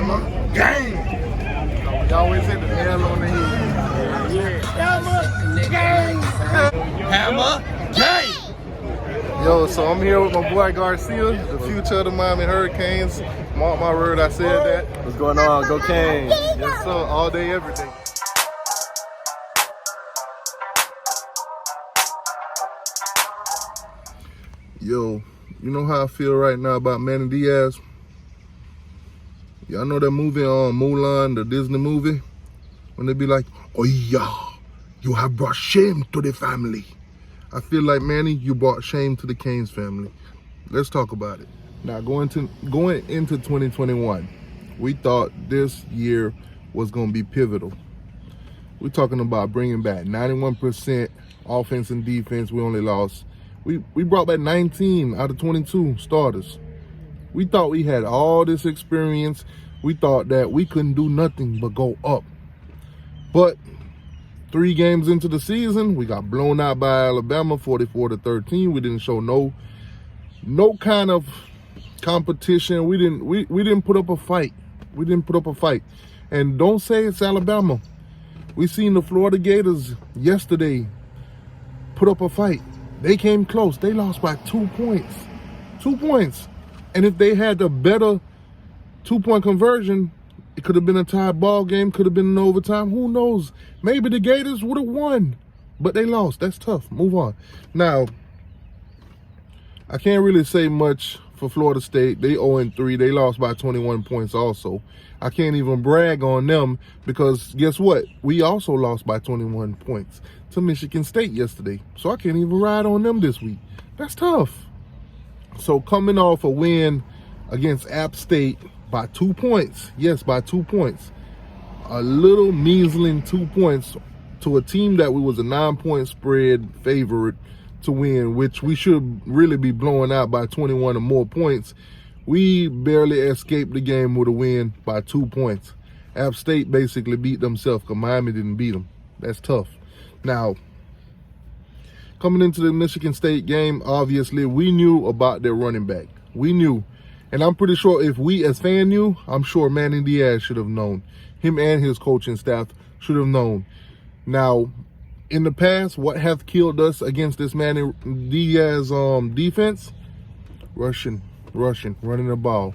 Hammer gang. We always hit the nail on the head. Yeah. Hammer gang. Hammer gang. Yo, so I'm here with my boy Garcia, the future of the Miami Hurricanes. Mark my word, I said that. What's going on? Go Canes. Yes, sir. All day, every day. Yo, you know how I feel right now about Manny Diaz? Y'all know that movie on Mulan, the Disney movie? When they be like, oh yeah, you have brought shame to the family. I feel like, Manny, you brought shame to the Canes family. Let's talk about it. Now, going into 2021, we thought this year was going to be pivotal. We're talking about bringing back 91% offense and defense. We only lost. We brought back 19 out of 22 starters. We thought we had all this experience. We thought that we couldn't do nothing but go up. But 3 games into the season, we got blown out by Alabama, 44-13. We didn't show no kind of competition. We didn't put up a fight. We didn't put up a fight. And don't say it's Alabama. We seen the Florida Gators yesterday put up a fight. They came close. They lost by 2 points. 2 points. And if they had a better 2-point conversion, it could have been a tie ball game, could have been an overtime. Who knows? Maybe the Gators would have won. But they lost. That's tough. Move on. Now, I can't really say much for Florida State. They 0-3. They lost by 21 points also. I can't even brag on them because guess what? We also lost by 21 points to Michigan State yesterday. So I can't even ride on them this week. That's tough. So coming off a win against App State by 2 points. Yes, by 2 points. A little measling 2 points to a team that we was a 9-point spread favorite to win, which we should really be blowing out by 21 or more points. We barely escaped the game with a win by 2 points. App State basically beat themselves because Miami didn't beat them. That's tough. Now, coming into the Michigan State game, obviously, we knew about their running back. We knew. And I'm pretty sure if we as fans knew, I'm sure Manny Diaz should have known. Him and his coaching staff should have known. Now, in the past, what have killed us against this Manny Diaz defense? Running the ball.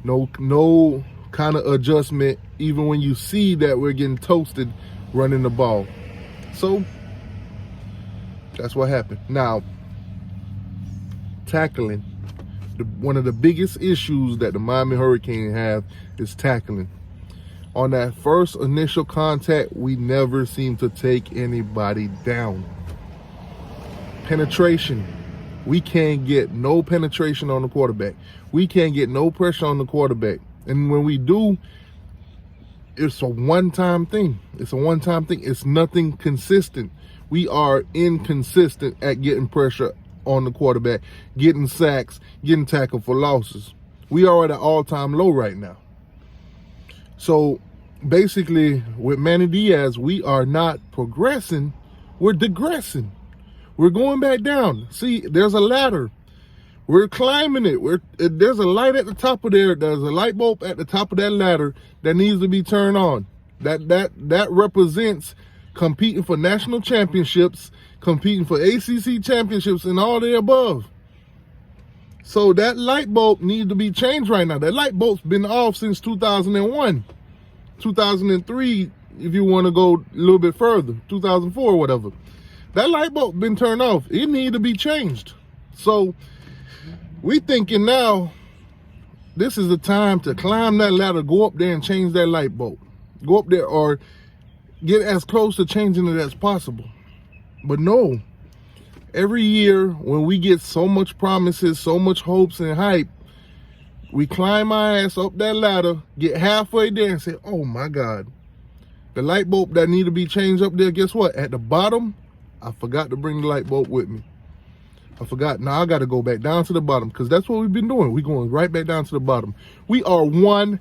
No kind of adjustment, even when you see that we're getting toasted running the ball. So, that's what happened. Now, tackling. One of the biggest issues that the Miami Hurricanes have is tackling. On that first initial contact, we never seem to take anybody down. Penetration. We can't get no penetration on the quarterback. We can't get no pressure on the quarterback. And when we do, it's a one-time thing. It's a one-time thing. It's nothing consistent. We are inconsistent at getting pressure on the quarterback, getting sacks, getting tackled for losses. We are at an all-time low right now. So basically, with Manny Diaz, we are not progressing. We're digressing. We're going back down. See, there's a ladder. We're climbing it. There's a light at the top of there. There's a light bulb at the top of that ladder that needs to be turned on. That represents competing for national championships, competing for ACC championships, and all the above. So that light bulb needs to be changed right now. That light bulb's been off since 2001, 2003, if you want to go a little bit further, 2004 or whatever. That light bulb been turned off. It need to be changed. So we thinking now, this is the time to climb that ladder, go up there and change that light bulb. Go up there or get as close to changing it as possible. But no, every year when we get so much promises, so much hopes and hype, we climb our ass up that ladder, get halfway there and say, oh my God, the light bulb that need to be changed up there, guess what? At the bottom, I forgot to bring the light bulb with me. I forgot. Now I got to go back down to the bottom because that's what we've been doing. We're going right back down to the bottom. We are 1-2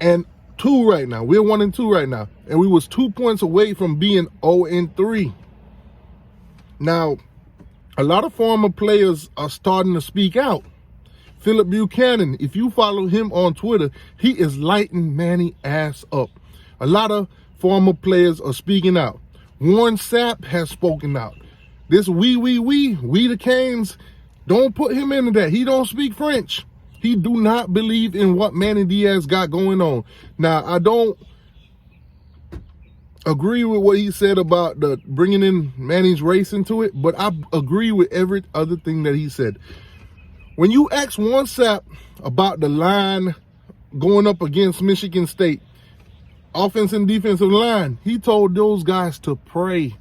right now. We're 1-2 right now. And we was 2 points away from being 0-3. Now, a lot of former players are starting to speak out. Philip Buchanan, if you follow him on Twitter, he is lighting Manny ass up. A lot of former players are speaking out. Warren Sapp has spoken out. This we the Canes, don't put him into that. He don't speak French. He do not believe in what Manny Diaz got going on. Now, I don't agree with what he said about the bringing in Manny's race into it, but I agree with every other thing that he said. When you ask Warren Sapp about the line going up against Michigan State, offense and defensive line, he told those guys to pray,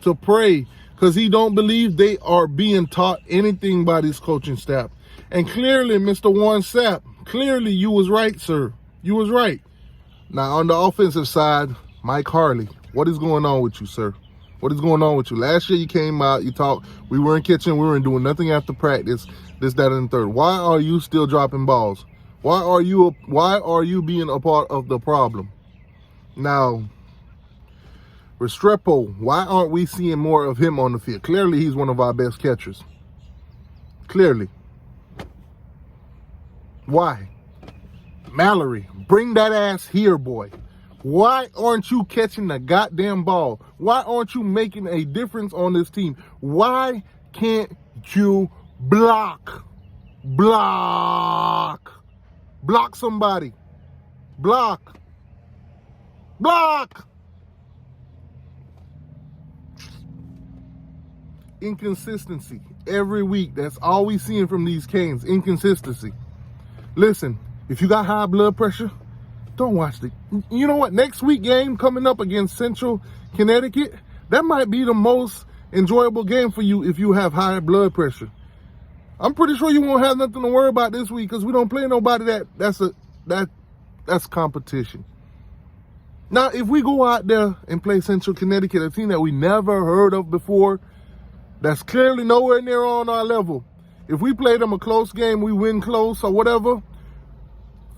because he don't believe they are being taught anything by this coaching staff. And clearly, Mr. Warren Sapp, clearly you was right, sir. You was right. Now, on the offensive side, Mike Harley, what is going on with you, sir? What is going on with you? Last year you came out, you talked, we weren't catching, we weren't doing nothing after practice, this, that, and the third. Why are you still dropping balls? Why are you being a part of the problem? Now, Restrepo, why aren't we seeing more of him on the field? Clearly, he's one of our best catchers. Clearly. Why? Mallory, bring that ass here, boy. Why aren't you catching the goddamn ball? Why aren't you making a difference on this team? Why can't you block? Block somebody. Block. Inconsistency every week. That's all we seeing from these Canes. Inconsistency. Listen, if you got high blood pressure, don't watch the. You know what? Next week game coming up against Central Connecticut, that might be the most enjoyable game for you if you have high blood pressure. I'm pretty sure you won't have nothing to worry about this week because we don't play nobody that's competition. Now, if we go out there and play Central Connecticut, a team that we never heard of before, that's clearly nowhere near on our level. If we play them a close game, we win close or whatever,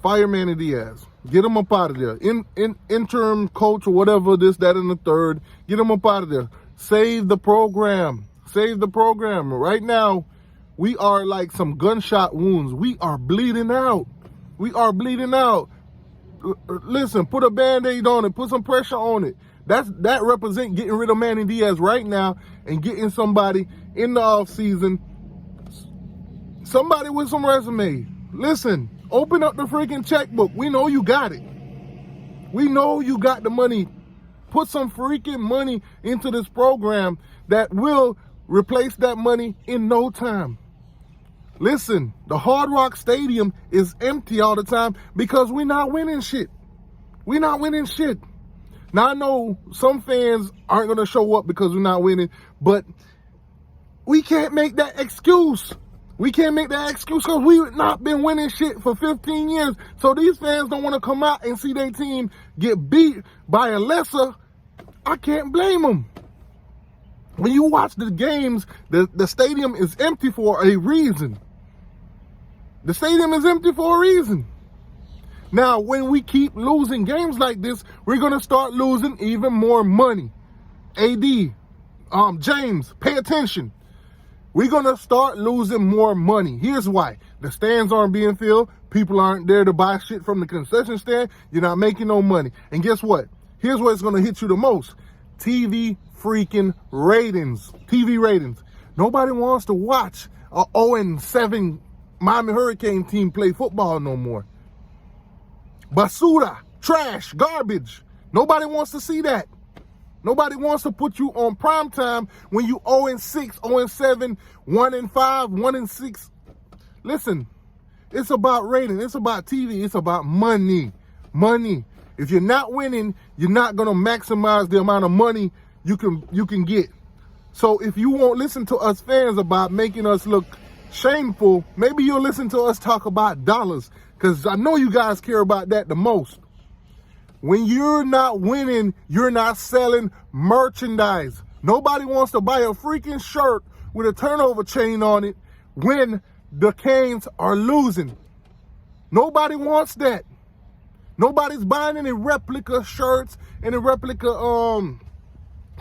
fire Manny Diaz. Get him up out of there. Interim coach or whatever, this, that, and the third. Get him up out of there. Save the program. Save the program. Right now, we are like some gunshot wounds. We are bleeding out. We are bleeding out. Listen, put a Band-Aid on it. Put some pressure on it. That represents getting rid of Manny Diaz right now and getting somebody in the offseason. Somebody with some resume. Listen, open up the freaking checkbook. We know you got it. We know you got the money. Put some freaking money into this program that will replace that money in no time. Listen, the Hard Rock Stadium is empty all the time because we're not winning shit. We're not winning shit. Now, I know some fans aren't going to show up because we're not winning, but we can't make that excuse. We can't make that excuse because we've not been winning shit for 15 years. So these fans don't want to come out and see their team get beat by a lesser. I can't blame them. When you watch the games, the stadium is empty for a reason. The stadium is empty for a reason. Now, when we keep losing games like this, we're going to start losing even more money. AD, James, pay attention. We're going to start losing more money. Here's why. The stands aren't being filled. People aren't there to buy shit from the concession stand. You're not making no money. And guess what? Here's what's going to hit you the most. TV freaking ratings. TV ratings. Nobody wants to watch a 0-7 Miami Hurricane team play football no more. Basura, trash, garbage. Nobody wants to see that. Nobody wants to put you on prime time when you 0-6, 0-7, 1-5, 1-6. Listen, it's about rating. It's about TV. It's about money. Money. If you're not winning, you're not going to maximize the amount of money you can get. So if you won't listen to us fans about making us look shameful, maybe you'll listen to us talk about dollars, because I know you guys care about that the most. When you're not winning, you're not selling merchandise. Nobody wants to buy a freaking shirt with a turnover chain on it when the Canes are losing. Nobody wants that. Nobody's buying any replica shirts, any replica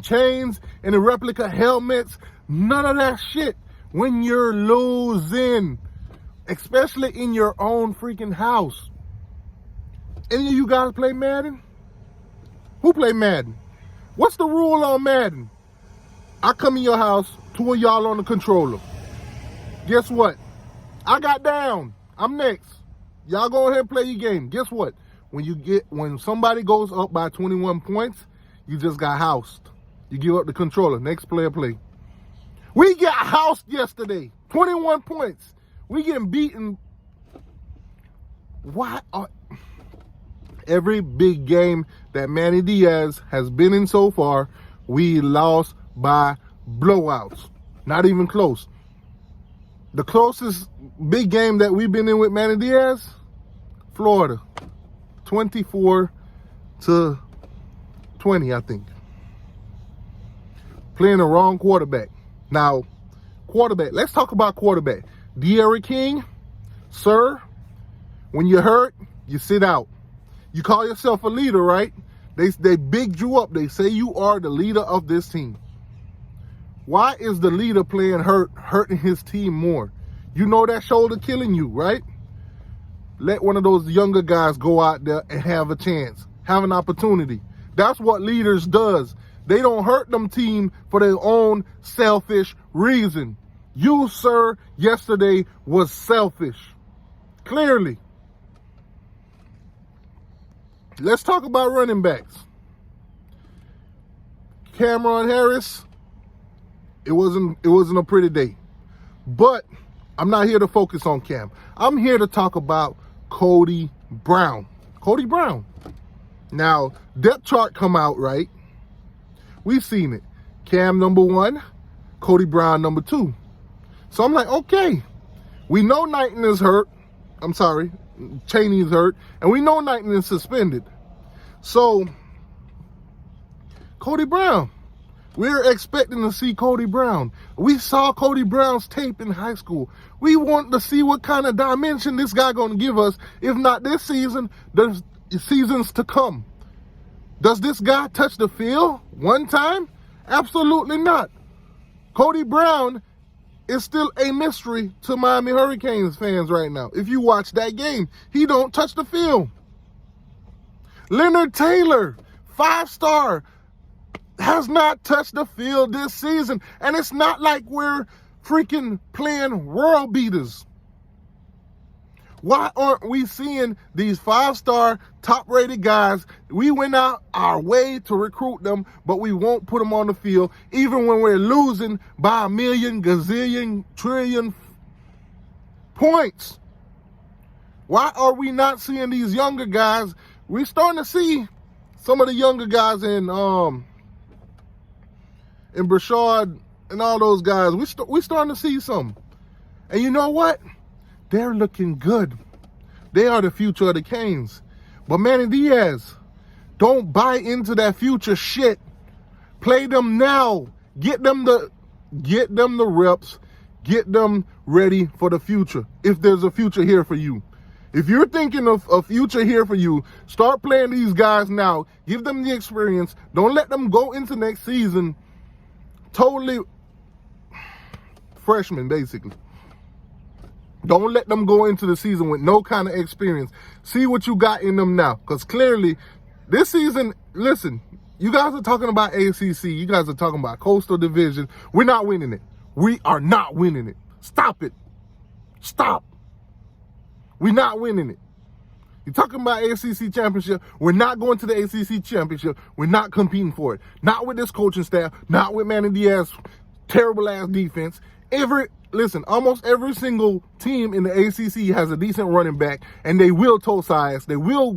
chains, any replica helmets, none of that shit when you're losing. especially in your own freaking house. Any of you guys play Madden? Who play Madden? What's the rule on Madden? I come in your house, 2 of y'all on the controller. Guess what? I got down. I'm next. Y'all go ahead and play your game. Guess what? When somebody goes up by 21 points, you just got housed. You give up the controller. Next player play. We got housed yesterday. 21 points. We getting beaten. Every big game that Manny Diaz has been in so far, we lost by blowouts. Not even close. The closest big game that we've been in with Manny Diaz, Florida. 24-20, I think. Playing the wrong quarterback. Now, quarterback. Let's talk about quarterback. De'Aaron King, sir, when you're hurt, you sit out. You call yourself a leader, right? They bigged you up. They say you are the leader of this team. Why is the leader playing hurting his team more? You know that shoulder killing you, right? Let one of those younger guys go out there and have a chance, have an opportunity. That's what leaders does. They don't hurt them team for their own selfish reason. You, sir, yesterday was selfish. Clearly. Let's talk about running backs. Cameron Harris, it wasn't a pretty day. But I'm not here to focus on Cam. I'm here to talk about Cody Brown. Cody Brown. Now, depth chart come out, right? We've seen it. Cam number 1, Cody Brown number 2. So I'm like, okay. We know Knighton is hurt. I'm sorry, Chaney is hurt. And we know Knighton is suspended. So, Cody Brown. We're expecting to see Cody Brown. We saw Cody Brown's tape in high school. We want to see what kind of dimension this guy going to give us. If not this season, the seasons to come. Does this guy touch the field one time? Absolutely not. Cody Brown is still a mystery to Miami Hurricanes fans right now. If you watch that game, he don't touch the field. Leonard Taylor, 5-star, has not touched the field this season. And it's not like we're freaking playing world beaters. Why aren't we seeing these 5-star, top-rated guys? We went out our way to recruit them, but we won't put them on the field, even when we're losing by a million, gazillion, trillion points. Why are we not seeing these younger guys? We're starting to see some of the younger guys in Brashard and all those guys. We're starting to see some. And you know what? They're looking good. They are the future of the Canes. But Manny Diaz, don't buy into that future shit. Play them now. Get them the reps. Get them ready for the future. If there's a future here for you. If you're thinking of a future here for you, start playing these guys now. Give them the experience. Don't let them go into next season totally freshmen, basically. Don't let them go into the season with no kind of experience. See what you got in them now. Because clearly, this season, listen, you guys are talking about ACC. You guys are talking about Coastal Division. We're not winning it. We are not winning it. Stop it. Stop. We're not winning it. You're talking about ACC championship. We're not going to the ACC championship. We're not competing for it. Not with this coaching staff. Not with Manny Diaz. Terrible ass defense. Almost every single team in the ACC has a decent running back, and they will toe size. They will.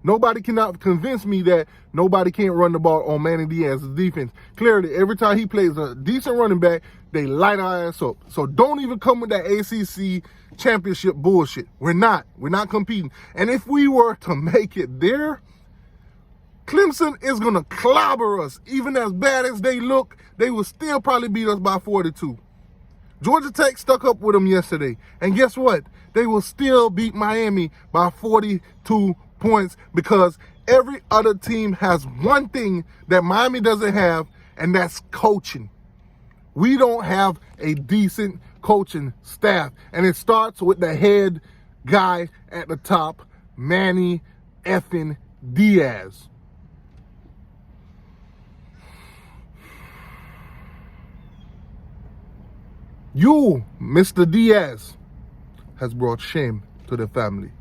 Nobody cannot convince me that nobody can't run the ball on Manny Diaz's defense. Clearly, every time he plays a decent running back, they light our ass up. So don't even come with that ACC championship bullshit. We're not competing. And if we were to make it there, Clemson is going to clobber us. Even as bad as they look, they will still probably beat us by 42. Georgia Tech stuck up with them yesterday. And guess what? They will still beat Miami by 42 points because every other team has one thing that Miami doesn't have, and that's coaching. We don't have a decent coaching staff. And it starts with the head guy at the top, Manny effing Diaz. You, Mr. Diaz, has brought shame to the family.